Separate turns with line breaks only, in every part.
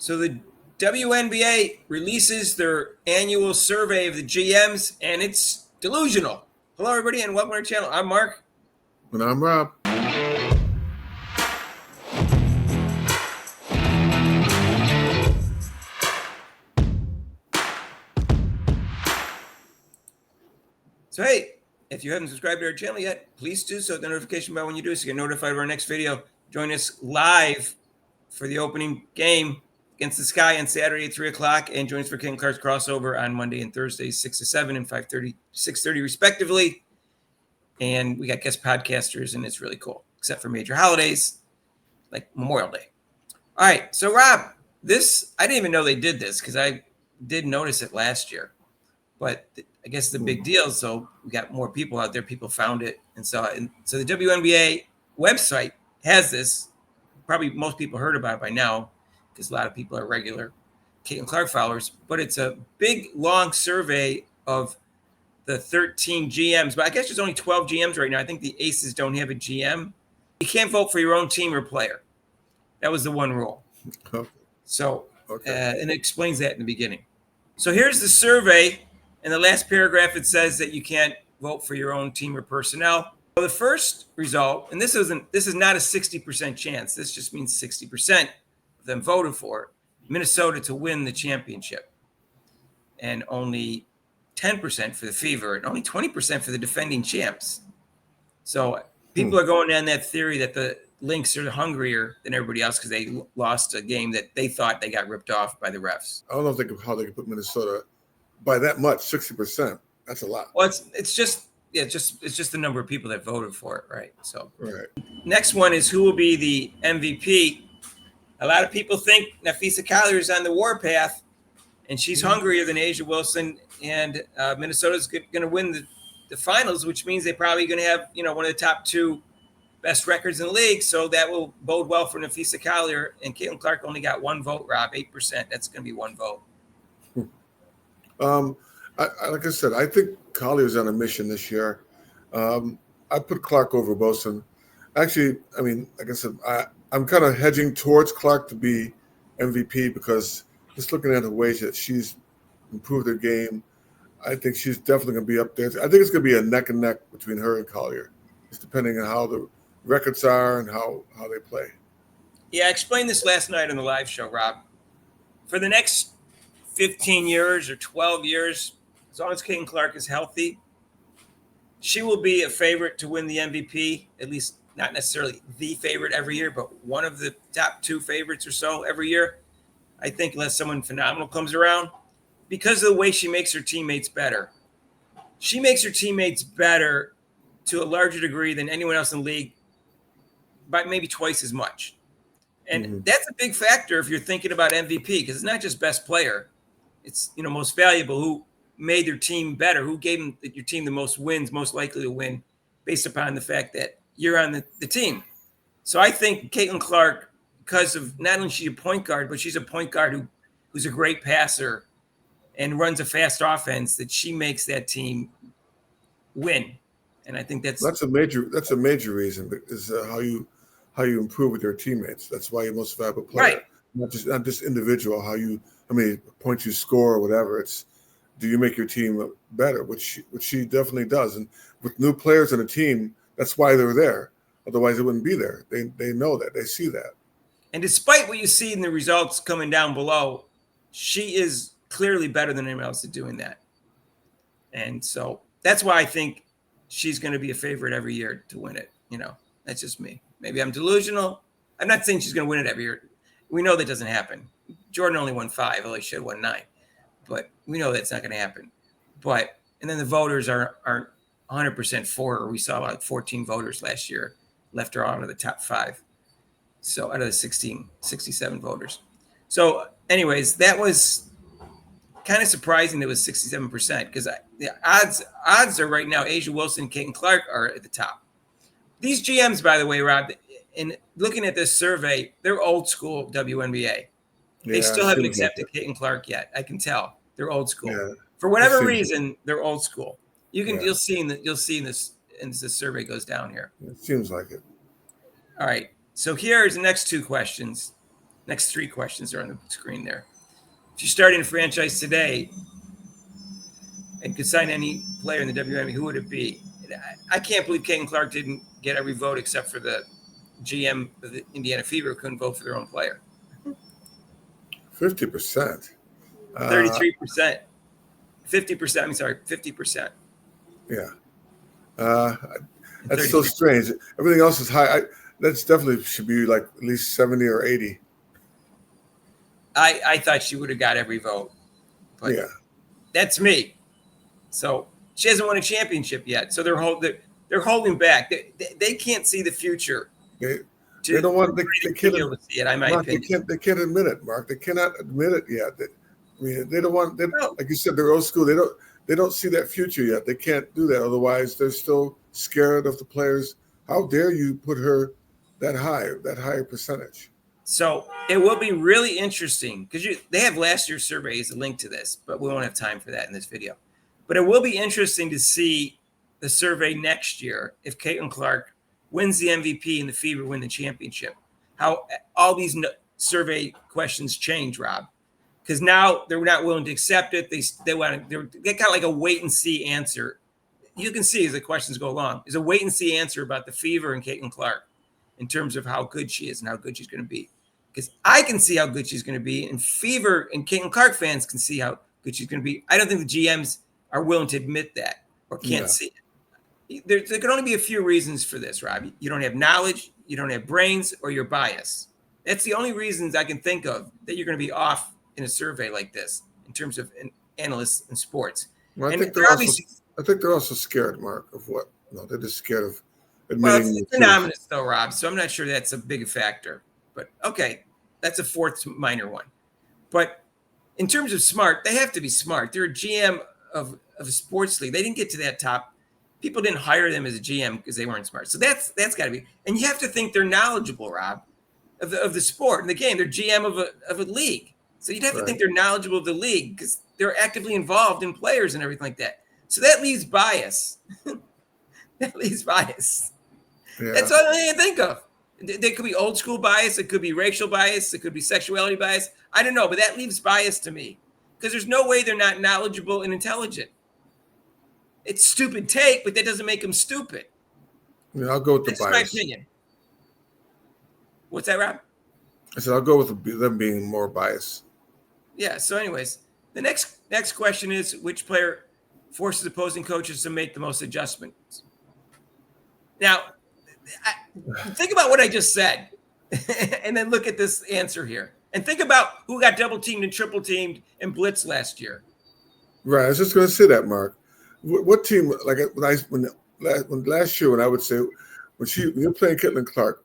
So the WNBA releases their annual survey of the GMs, and it's delusional. Hello, everybody, and welcome to our channel. I'm Mark.
And I'm Rob.
So, hey, if you haven't subscribed to our channel yet, please do so. The notification bell when you do so you get notified of our next video. Join us live for the opening game against the Sky on Saturday at 3 o'clock, and join us for King Clark's crossover on Monday and Thursday, 6 to 7 and 5:30, 6:30 respectively. And we got guest podcasters, and it's really cool, except for major holidays like Memorial Day. All right, so Rob, this, I didn't even know they did this because I did notice it last year, but I guess the big deal. So we got more people out there. People found it and saw it. And so the WNBA website has this. Probably most people heard about it by now because a lot of people are regular Caitlin Clark followers. But it's a big, long survey of the 13 GMs. But I guess there's only 12 GMs right now. I think the Aces don't have a GM. You can't vote for your own team or player. That was the one rule. So, and it explains that in the beginning. So here's the survey. In the last paragraph, it says that you can't vote for your own team or personnel. So the first result, and this is not a 60% chance. This just means 60% of them voted for Minnesota to win the championship, and only 10% for the Fever, and only 20% for the defending champs. So people are going on that theory that the Lynx are hungrier than everybody else because they lost a game that they thought they got ripped off by the refs.
I don't know how they could put Minnesota by that much, 60%. That's a lot.
Well, it's just the number of people that voted for it, right? So, Next one is who will be the MVP. A lot of people think Napheesa Collier is on the warpath, and she's hungrier than A'ja Wilson, and Minnesota's going to win the finals, which means they're probably going to have one of the top two best records in the league. So that will bode well for Napheesa Collier. And Caitlin Clark only got one vote, Rob, 8%. That's going to be one vote.
Like I said, I think Collier's on a mission this year. I put Clark over Wilson. Actually, I mean, like I said, I'm kind of hedging towards Clark to be MVP because just looking at the ways that she's improved her game, I think she's definitely going to be up there. I think it's going to be a neck and neck between her and Collier, just depending on how the records are and how they play.
Yeah, I explained this last night on the live show, Rob. For the next 15 years or 12 years, as long as Caitlin Clark is healthy, she will be a favorite to win the MVP, at least not necessarily the favorite every year, but one of the top two favorites or so every year. I think unless someone phenomenal comes around, because of the way she makes her teammates better. She makes her teammates better to a larger degree than anyone else in the league, by maybe twice as much. And that's a big factor if you're thinking about MVP, because it's not just best player. It's, most valuable, who made their team better, who gave your team the most wins, most likely to win, based upon the fact that you're on the team. So I think Caitlin Clark, because of not only she's a point guard, but she's a point guard who's a great passer and runs a fast offense, that she makes that team win. And I think that's
a major reason is how you improve with your teammates. That's why you're most valuable player, right? Not just individual. How many points you score or whatever. It's, do you make your team better, which she definitely does. And with new players on a team, that's why they're there. Otherwise, they wouldn't be there. They know that. They see that.
And despite what you see in the results coming down below, she is clearly better than anyone else at doing that. And so that's why I think she's going to be a favorite every year to win it. That's just me. Maybe I'm delusional. I'm not saying she's going to win it every year. We know that doesn't happen. Jordan only won 5. Although she should have won 9. But we know that's not going to happen. And then the voters aren't 100% for her. We saw like 14 voters last year left her out of the top 5. So out of the 67 voters. So anyways, that was kind of surprising. That was 67%, because the odds are right now A'ja Wilson and Caitlin Clark are at the top. These GMs, by the way, Rob, in looking at this survey, they're old school WNBA. They still haven't accepted Caitlin Clark yet. I can tell they're old school. Yeah, for whatever reason, they're old school. You'll see this as the survey goes down here.
It seems like it.
All right. So here's the next two questions. Next 3 questions are on the screen there. If you started in a franchise today and could sign any player in the WNBA, who would it be? I can't believe Caitlin Clark didn't get every vote except for the GM of the Indiana Fever, who couldn't vote for their own player.
50%.
33%. 50%. I'm sorry, 50%.
Yeah. That's so strange. Everything else is high. That's definitely should be like at least 70 or 80.
I thought she would have got every vote. But
yeah.
That's me. So she hasn't won a championship yet. So they're holding back. They can't see the future.
They don't want. They can't
be able to see it. In my opinion,
they can't admit it, Mark. They cannot admit it yet. They don't want. Like you said, they're old school. They don't see that future yet. They can't do that. Otherwise, they're still scared of the players. How dare you put her that higher percentage?
So it will be really interesting because they have last year's survey as a link to this, but we won't have time for that in this video. But it will be interesting to see the survey next year if Caitlin Clark wins the MVP and the Fever win the championship. How all these survey questions change, Rob, because now they're not willing to accept it. They kind of like a wait and see answer. You can see as the questions go along, there's a wait and see answer about the Fever and Caitlin Clark in terms of how good she is and how good she's going to be. Because I can see how good she's going to be, and Fever and Caitlin Clark fans can see how good she's going to be. I don't think the GMs are willing to admit that or can't see it. There can only be a few reasons for this, Rob. You don't have knowledge, you don't have brains, or you're biased. That's the only reasons I can think of that you're going to be off in a survey like this in terms of analysts in sports.
Well, I think they're also scared, Mark, of what? No, they're just scared of admitting.
Well, it's anonymous, though, Rob, so I'm not sure that's a big factor. But, okay, that's a fourth minor one. But in terms of smart, they have to be smart. They're a GM of a sports league. They didn't get to that top. People didn't hire them as a GM because they weren't smart. So that's got to be. And you have to think they're knowledgeable, Rob, of the sport and the game. They're GM of a league. So you'd have to think they're knowledgeable of the league because they're actively involved in players and everything like that. So that leaves bias. That leaves bias. Yeah. That's all I think of. There could be old school bias. It could be racial bias. It could be sexuality bias. I don't know, but that leaves bias to me because there's no way they're not knowledgeable and intelligent. It's stupid take, but that doesn't make them stupid.
Yeah, I'll go with the bias.
That's my opinion. What's that, Rob?
I said I'll go with them being more biased.
Yeah. So, anyways, the next question is which player forces opposing coaches to make the most adjustments? Now, think about what I just said, and then look at this answer here, and think about who got double teamed and triple teamed and blitzed last year.
Right. I was just going to say that, Mark. What team? Like when last year, when I would say when you're playing Caitlin Clark,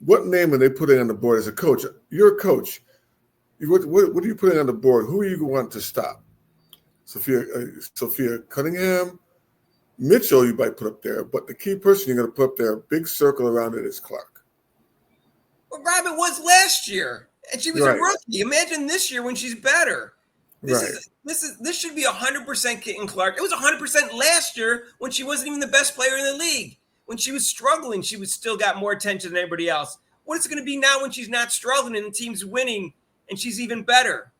what name are they putting on the board as a coach? You're a coach. What are you putting on the board? Who are you want to stop? Sophia Cunningham, Mitchell. You might put up there, but the key person you're going to put up there, a big circle around it, is Clark.
Well, Rob, it was last year, and she was a rookie. Imagine this year when she's better. This should be 100% Caitlin Clark. It was 100% last year when she wasn't even the best player in the league. When she was struggling, she was still got more attention than everybody else. What is it going to be now when she's not struggling and the team's winning and she's even better?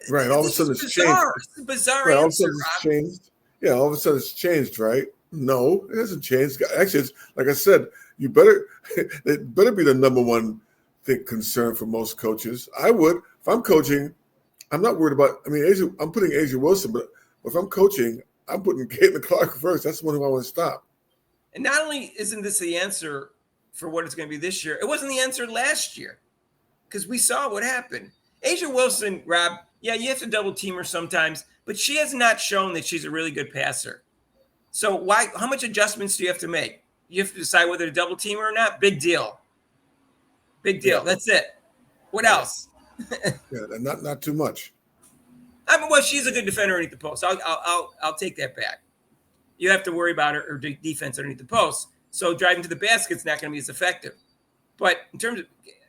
Right. All of a sudden it's changed.
It's a bizarre
answer,
all of a sudden
it's changed. Yeah, all of a sudden it's changed, right? No, it hasn't changed. Actually, it's like I said, it better be the number one concern for most coaches. I would, if I'm coaching, I'm not worried about. I mean, I'm putting Asia Wilson, but if I'm coaching, I'm putting Caitlin Clark first. That's the one who I want to stop.
And not only isn't this the answer for what it's going to be this year, it wasn't the answer last year because we saw what happened. Asia Wilson, Rob, yeah, you have to double team her sometimes, but she has not shown that she's a really good passer. So how much adjustments do you have to make? You have to decide whether to double team her or not. Big deal. Big deal. Yeah. That's it. What else?
Yeah, not too much.
I mean, well, she's a good defender underneath the post. I'll take that back. You have to worry about her defense underneath the post. So driving to the basket's not going to be as effective. But in terms of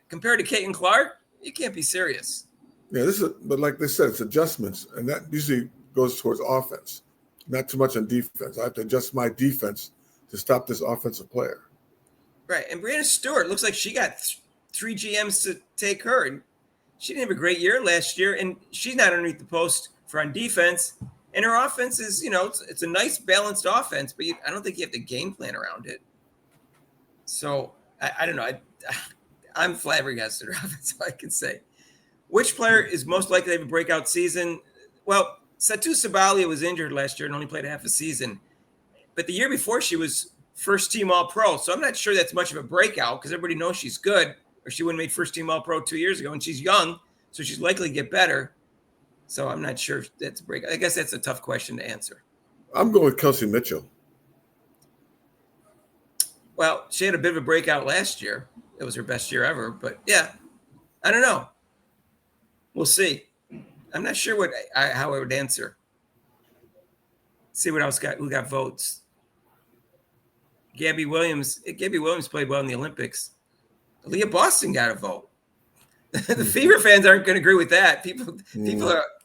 compared to Caitlin Clark, you can't be serious.
Yeah, but like they said, it's adjustments, and that usually goes towards offense, not too much on defense. I have to adjust my defense to stop this offensive player.
Right, and Brianna Stewart looks like she got 3 GMs to take her, and She didn't have a great year last year, and she's not underneath the post for on defense. And her offense is, it's a nice balanced offense, but I don't think you have to game plan around it. So I don't know. I'm flabbergasted. That's all I can say. Which player is most likely to have a breakout season? Well, Satu Sabalia was injured last year and only played half a season. But the year before, she was first team All-Pro. So I'm not sure that's much of a breakout because everybody knows she's good, or she wouldn't have made first team All-Pro 2 years ago. And she's young, so she's likely to get better. So I'm not sure if that's a breakout. I guess that's a tough question to answer.
I'm going with Kelsey Mitchell.
Well, she had a bit of a breakout last year. It was her best year ever. But yeah, I don't know. We'll see. I'm not sure how I would answer. See what else who got votes. Gabby Williams played well in the Olympics. Leah Boston got a vote. The Fever fans aren't going to agree with that. People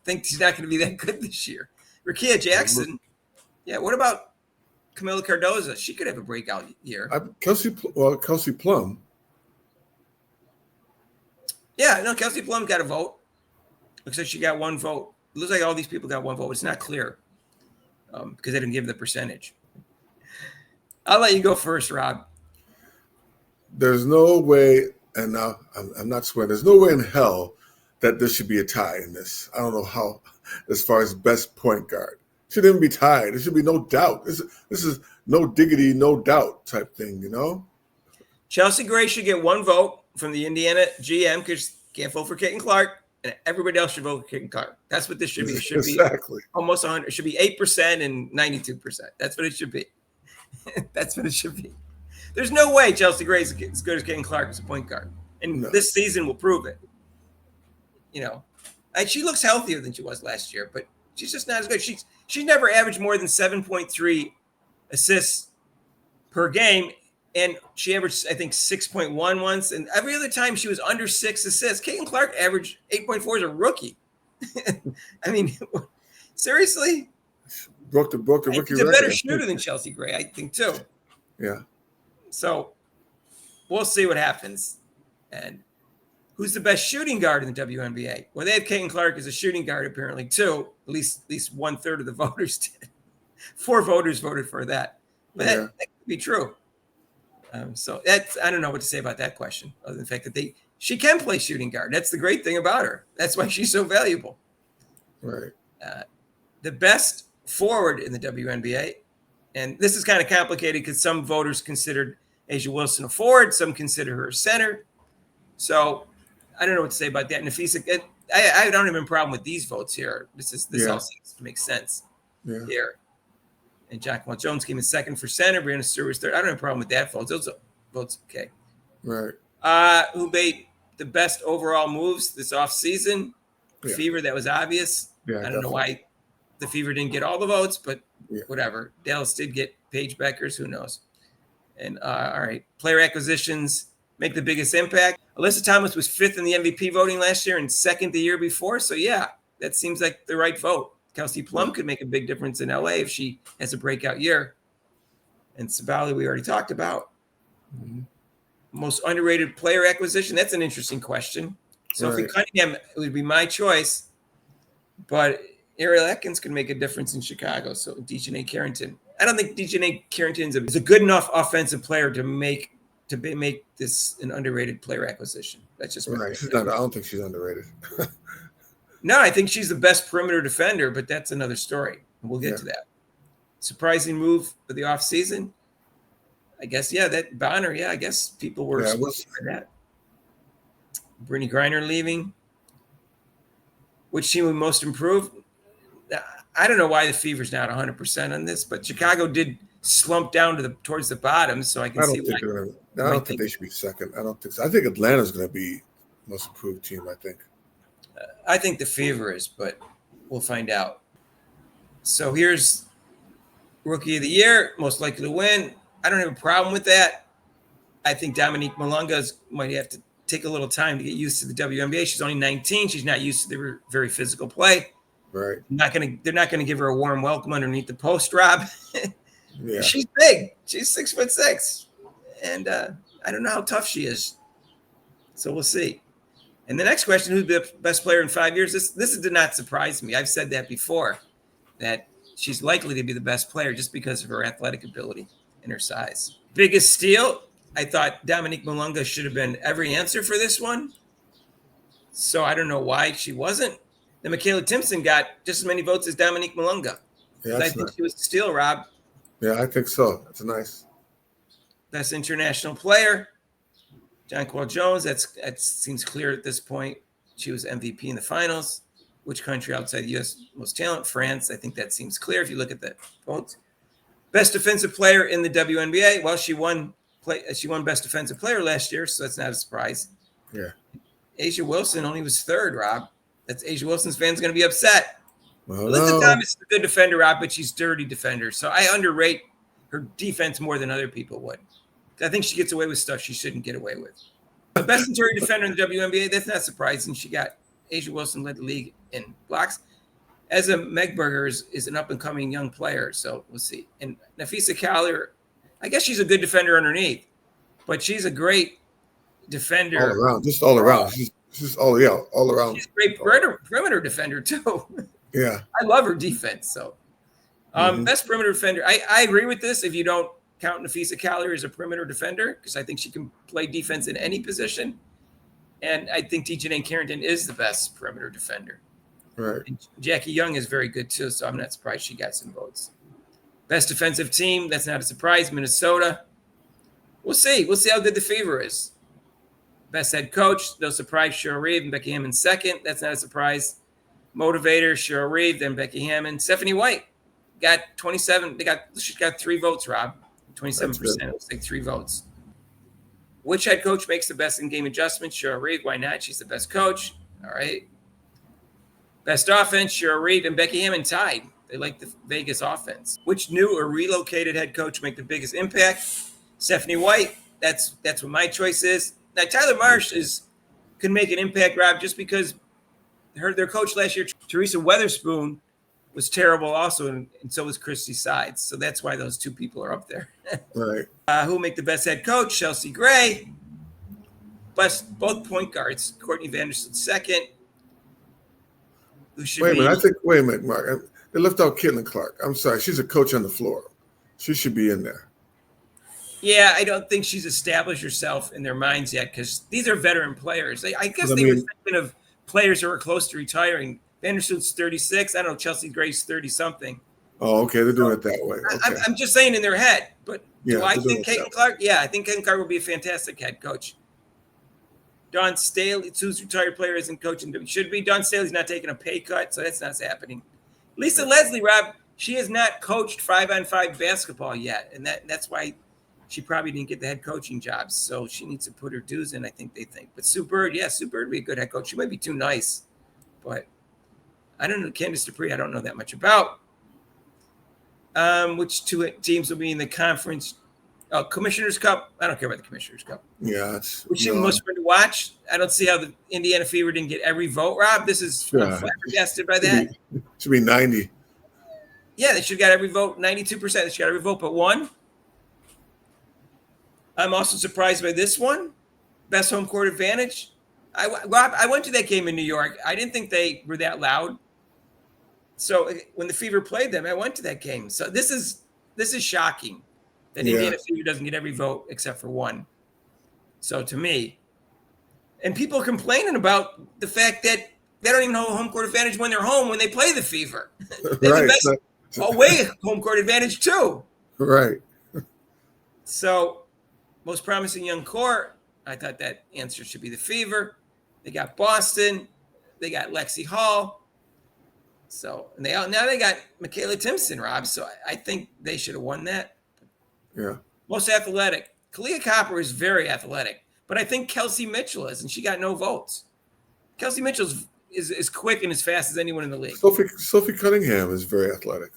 think she's not going to be that good this year. Rakia Jackson. Yeah, what about Camila Cardoza? She could have a breakout year.
Kelsey Plum.
Yeah, no, Kelsey Plum got a vote. Looks like she got one vote. It looks like all these people got one vote. It's not clear because they didn't give the percentage. I'll let you go first, Rob.
There's no way, and now I'm not swearing, there's no way in hell that there should be a tie in this. I don't know how, as far as best point guard. It shouldn't even be tied. There should be no doubt. This is no diggity, no doubt type thing,
Chelsea Gray should get one vote from the Indiana GM because can't vote for Caitlin Clark, and everybody else should vote for Caitlin Clark. That's what this should be. It should
exactly.
Be almost 100. It should be 8% and 92%. That's what it should be. That's what it should be. There's no way Chelsea Gray is as good as Caitlin Clark as a point guard. And this season will prove it. And she looks healthier than she was last year, but she's just not as good. She never averaged more than 7.3 assists per game, and she averaged, I think, 6.1 once. And every other time she was under 6 assists. Caitlin Clark averaged 8.4 as a rookie. I mean, seriously?
Broke the rookie record.
She's a better shooter than Chelsea Gray, I think, too.
Yeah.
So we'll see what happens. And who's the best shooting guard in the WNBA? Well, they have Caitlin Clark as a shooting guard, apparently, too. At least 1/3 of the voters did. 4 voters voted for that. But that could be true. So I don't know what to say about that question, other than the fact that she can play shooting guard. That's the great thing about her. That's why she's so valuable.
Right.
The best forward in the WNBA, and this is kind of complicated because some voters considered Asia Wilson a forward, some consider her a center. So I don't know what to say about that. Nafisa, I don't have a problem with these votes here. This all seems to make sense here. And Jacqueline Jones came in second for center. Brianna Stewart was third. I don't have a problem with that vote. Those votes okay.
Right.
Who made the best overall moves this offseason?
Yeah.
Fever, that was obvious.
Yeah,
I don't know why the Fever didn't get all the votes, but whatever. Dallas did get Paige Beckers. Who knows? And all right, player acquisitions make the biggest impact. Alyssa Thomas was 5th in the MVP voting last year and 2nd the year before. So, yeah, that seems like the right vote. Kelsey Plum could make a big difference in LA if she has a breakout year. And Sabali, we already talked about. Mm-hmm. Most underrated player acquisition. That's an interesting question. Sophie Cunningham, it would be my choice. But Ariel Atkins can make a difference in Chicago. So Dejanay Carrington. I don't think Dejanay Carrington is a good enough offensive player to make this an underrated player acquisition. That's just
right. I don't think she's underrated.
No, I think she's the best perimeter defender, but that's another story. We'll get to that. Surprising move for the offseason. I guess, that Bonner, I guess people were for that. Brittany Griner leaving. Which team would most improve? I don't know why the Fever's not 100% on this, but Chicago did slump down towards the bottom, so I can see why.
I don't think they should be second. I don't think so. I think Atlanta's going to be most improved team, I think.
I think the Fever is, but we'll find out. So here's Rookie of the Year, most likely to win. I don't have a problem with that. I think Dominique Malunga might have to take a little time to get used to the WNBA. She's only 19. She's not used to the very physical play.
Right.
They're not going to give her a warm welcome underneath the post, Rob.
Yeah.
She's big. She's 6'6", and I don't know how tough she is. So we'll see. And the next question, who's the best player in 5 years? This did not surprise me. I've said that before, that she's likely to be the best player just because of her athletic ability and her size. Biggest steal, I thought Dominique Malunga should have been every answer for this one. So I don't know why she wasn't. Then Michaela Timpson got just as many votes as Dominique Malunga.
Yeah,
I think she was a steal, Rob.
Yeah, I think so. That's nice.
Best international player, Jonquil Jones. That seems clear at this point. She was MVP in the finals. Which country outside the U.S. most talent? France. I think that seems clear if you look at the votes. Best defensive player in the WNBA. Well, she won Best Defensive Player last year, so that's not a surprise.
Yeah.
Asia Wilson only was third, Rob. That's Asia Wilson's fans going to be upset.
Well,
Elizabeth Thomas is a good defender, Rob, but she's a dirty defender. So I underrate her defense more than other people would. I think she gets away with stuff she shouldn't get away with. The best interior defender in the WNBA, that's not surprising. She got Asia Wilson led the league in blocks. Eza Megberger is an up-and-coming young player, so we'll see. And Nafisa Collier, I guess she's a good defender underneath, but she's a great defender.
All around, just all around. She's all around.
She's a great perimeter defender, too.
Yeah.
I love her defense. So, best perimeter defender. I agree with this if you don't count Nafisa Collier as a perimeter defender, because I think she can play defense in any position. And I think Dejanay Carrington is the best perimeter defender.
Right.
And Jackie Young is very good, too, so I'm not surprised she got some votes. Best defensive team, that's not a surprise, Minnesota. We'll see. We'll see how good the Fever is. Best head coach, no surprise, Cheryl Reeve and Becky Hammond second. That's not a surprise. Motivator, Cheryl Reeve, then Becky Hammond. Stephanie White got 27. She got 3 votes, Rob. 27%. It was like 3 votes. Which head coach makes the best in-game adjustments? Cheryl Reeve. Why not? She's the best coach. All right. Best offense, Cheryl Reeve and Becky Hammond tied. They like the Vegas offense. Which new or relocated head coach make the biggest impact? Stephanie White. That's what my choice is. Now, Tyler Marsh can make an impact, Rob, just because their coach last year, Teresa Weatherspoon, was terrible also, and so was Christy Sides. So that's why those 2 people are up there.
Right.
Who make the best head coach? Chelsea Gray. Both point guards. Courtney Vanderson second.
Wait a minute, Mark. They left out Caitlin Clark. I'm sorry. She's a coach on the floor. She should be in there.
Yeah, I don't think she's established herself in their minds yet, because these are veteran players. I guess they were thinking of players who are close to retiring. Vanderson's 36. I don't know. Chelsea Gray's 30-something.
Oh, okay. They're doing it that way. Okay.
I'm just saying in their head. But do I think Caitlin Clark? Yeah, I think Caitlin Clark will be a fantastic head coach. Dawn Staley, who's retired player, isn't coaching. Should be. Dawn Staley's not taking a pay cut, so that's not happening. Lisa Leslie, Rob, she has not coached 5-on-5 basketball yet, and that's why she probably didn't get the head coaching jobs. So she needs to put her dues in, I think they think. But Sue Bird would be a good head coach. She might be too nice, but I don't know. Candace Dupree, I don't know that much about. Which 2 teams will be in the conference? Commissioner's Cup. I don't care about the Commissioner's Cup.
Yeah.
Which team most fun to watch? I don't see how the Indiana Fever didn't get every vote, Rob. This is flabbergasted by that.
Should be 90.
Yeah, they should have got every vote. 92%. They should have got every vote but 1. I'm also surprised by this one. Best home court advantage. Rob, I went to that game in New York. I didn't think they were that loud. So when the Fever played them, I went to that game. So this is shocking that Indiana Fever doesn't get every vote except for 1. So to me, and people complaining about the fact that they don't even have a home court advantage when they're home when they play the Fever. They have the best away home court advantage too.
Right.
So most promising young core, I thought that answer should be the Fever. They got Boston. They got Lexi Hall. So and now they got Michaela Timpson, Rob. So I think they should have won that.
Yeah.
Most athletic. Kalia Copper is very athletic, but I think Kelsey Mitchell is, and she got no votes. Kelsey Mitchell is quick and as fast as anyone in the league.
Sophie Cunningham is very athletic.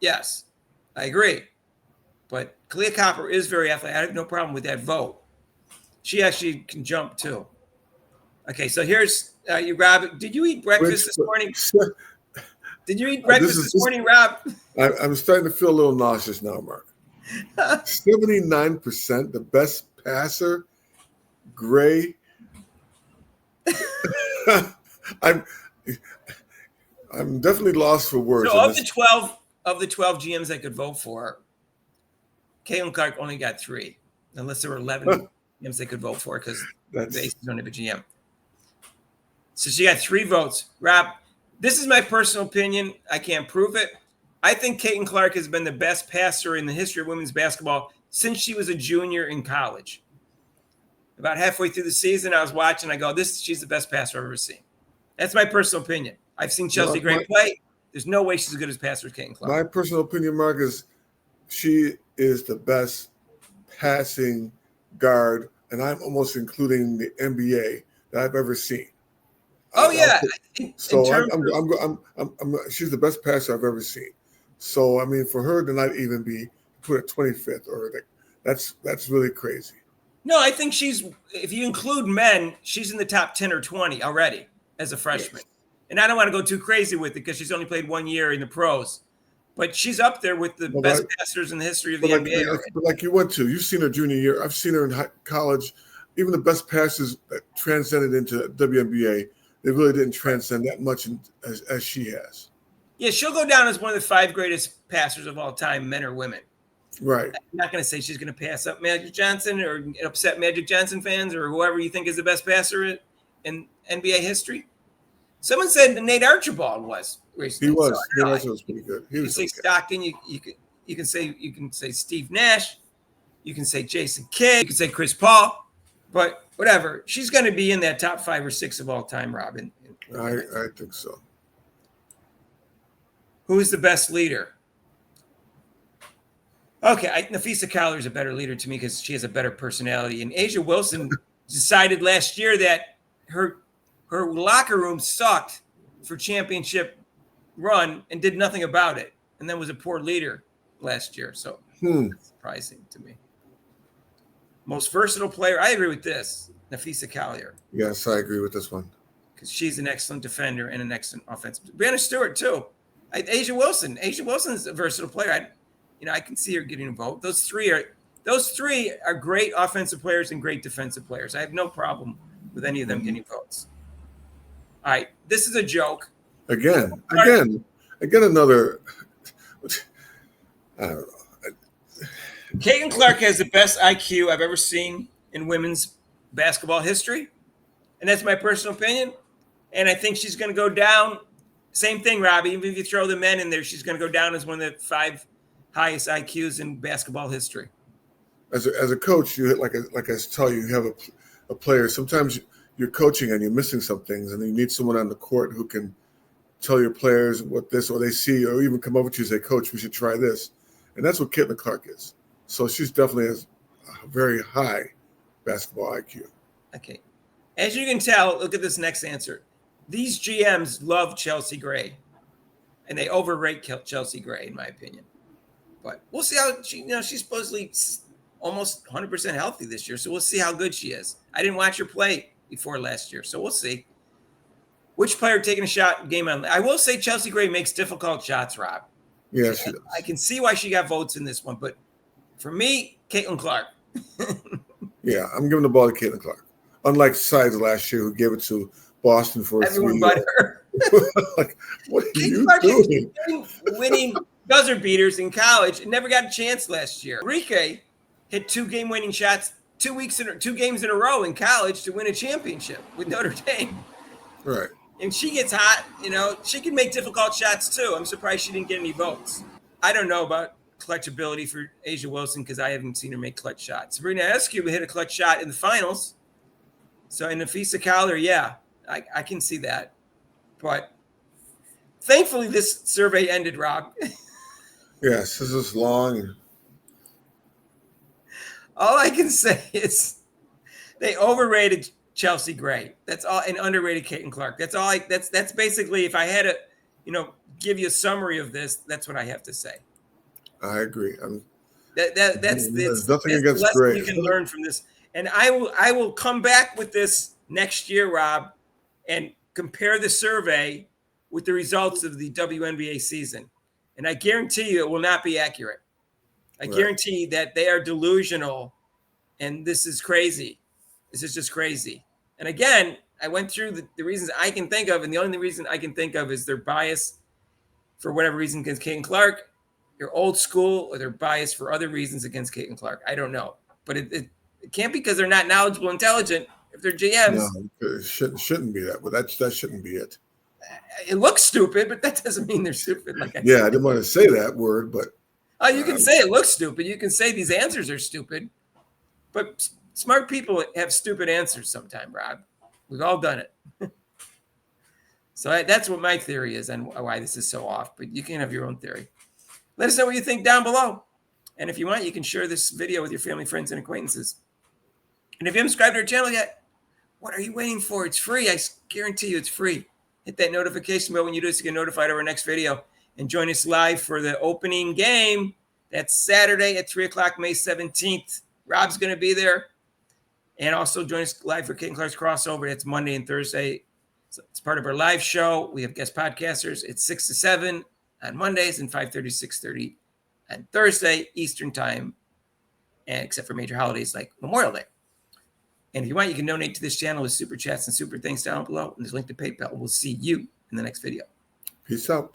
Yes, I agree. But Kalia Copper is very athletic. I have no problem with that vote. She actually can jump too. Okay, so here's you, Rob. Did you eat breakfast this morning? Did you eat breakfast this morning, Rob?
I'm starting to feel a little nauseous now, Mark. 79%, the best passer, Gray. I'm I'm definitely lost for words
So
on
of
this.
the 12 GMs I could vote for, Caitlin Clark only got 3, unless there were 11 GMs they could vote for because the
That's
Aces don't have a GM. So she got 3 votes. Rob, this is my personal opinion. I can't prove it. I think Caitlin Clark has been the best passer in the history of women's basketball since she was a junior in college. About halfway through the season, I was watching. I go, she's the best passer I've ever seen. That's my personal opinion. I've seen Chelsea Gray play. There's no way she's as good as passer as Caitlin Clark.
my personal opinion, Mark, is she is the best passing guard, and I'm almost including the NBA that I've ever seen.
Oh yeah.
So she's the best passer I've ever seen. So I mean, for her to not even be put at 25th or that's really crazy.
No, I think if you include men, she's in the top 10 or 20 already as a freshman. Yes. And I don't want to go too crazy with it because she's only played 1 year in the pros. But she's up there with the best passers in the history of the NBA.
But like you've seen her junior year. I've seen her in college. Even the best passers that transcended into WNBA, they really didn't transcend that much as she has.
Yeah, she'll go down as one of the 5 greatest passers of all time, men or women.
Right.
I'm not going to say she's going to pass up Magic Johnson or upset Magic Johnson fans or whoever you think is the best passer in NBA history. Someone said Nate Archibald was recently.
He was. Nate Archibald was pretty good.
You say Stockton. You can say Steve Nash. You can say Jason Kidd. You can say Chris Paul. But whatever, she's going to be in that top 5 or 6 of all time, Robin.
I think so.
Who is the best leader? Okay, Nafisa Collier is a better leader to me because she has a better personality. And A'ja Wilson decided last year that her locker room sucked for championship run and did nothing about it, and then was a poor leader last year. So that's surprising to me. Most versatile player, I agree with this, Nafisa Collier.
Yes, I agree with this one.
Because she's an excellent defender and an excellent offensive. Brianna Stewart, too. A'ja Wilson is a versatile player. I can see her getting a vote. Those three are great offensive players and great defensive players. I have no problem with any of them getting votes. All right, this is a joke.
Again, another. I don't know.
Caitlin Clark has the best IQ I've ever seen in women's basketball history, and that's my personal opinion. And I think she's going to go down. Same thing, Robbie. Even if you throw the men in there, she's going to go down as one of the 5 highest IQs in basketball history.
As a coach, you like I tell you, you have a player. Sometimes you're coaching and you're missing some things, and you need someone on the court who can tell your players what this or they see, or even come over to you and say, "Coach, we should try this." And that's what Caitlin Clark is. So she's definitely has a very high basketball IQ.
Okay. As you can tell, look at this next answer. These GMs love Chelsea Gray, and they overrate Chelsea Gray, in my opinion. But we'll see how she's supposedly almost 100% healthy this year, so we'll see how good she is. I didn't watch her play before last year, so we'll see. Which player taking a shot game on? I will say Chelsea Gray makes difficult shots, Rob.
Yes, she does.
I can see why she got votes in this one, but for me, Caitlin Clark.
Yeah, I'm giving the ball to Caitlin Clark. Unlike Sides last year, who gave it to Boston for
everyone but her.
Like, what are you doing?
Winning buzzer beaters in college and never got a chance last year. Enrique hit 2 game-winning shots 2 games in a row in college to win a championship with Notre Dame.
Right.
And she gets hot, she can make difficult shots too. I'm surprised she didn't get any votes. I don't know about clutch ability for A'ja Wilson because I haven't seen her make clutch shots. Sabrina Eskew hit a clutch shot in the finals. So in Nafisa Collier, yeah, I can see that. But thankfully this survey ended, Rob.
Yes, this is long.
All I can say is they overrated Chelsea Gray. That's all, and underrated Caitlin Clark. That's all. That's basically, if I had to, give you a summary of this, that's what I have to say.
I agree.
That's
nothing against Gray.
You can learn from this, and I will come back with this next year, Rob, and compare the survey with the results of the WNBA season, and I guarantee you it will not be accurate. I guarantee that they are delusional, and this is crazy. This is just crazy. And again, I went through the reasons I can think of, and the only reason I can think of is their bias for whatever reason against Caitlin Clark. They're old school, or they're biased for other reasons against Caitlin Clark. I don't know, but it can't be because they're not knowledgeable, intelligent. If they're GMs,
No, it shouldn't be that. But that shouldn't be it.
It looks stupid, but that doesn't mean they're stupid. Like I
Yeah,
said.
I didn't want to say that word, but
You can say it looks stupid. You can say these answers are stupid, but smart people have stupid answers sometimes, Rob. We've all done it. So that's what my theory is and why this is so off, but you can have your own theory. Let us know what you think down below. And if you want, you can share this video with your family, friends, and acquaintances. And if you haven't subscribed to our channel yet, what are you waiting for? It's free. I guarantee you it's free. Hit that notification bell when you do so you get notified of our next video. And join us live for the opening game. That's Saturday at 3 o'clock, May 17th. Rob's going to be there. And also join us live for Caitlin Clark's crossover. That's Monday and Thursday. So it's part of our live show. We have guest podcasters. It's 6 to 7 on Mondays and 5:30 to 6:30 on Thursday Eastern time, and except for major holidays like Memorial Day. And if you want, you can donate to this channel with super chats and super thanks down below. And there's a link to PayPal. We'll see you in the next video.
Peace out.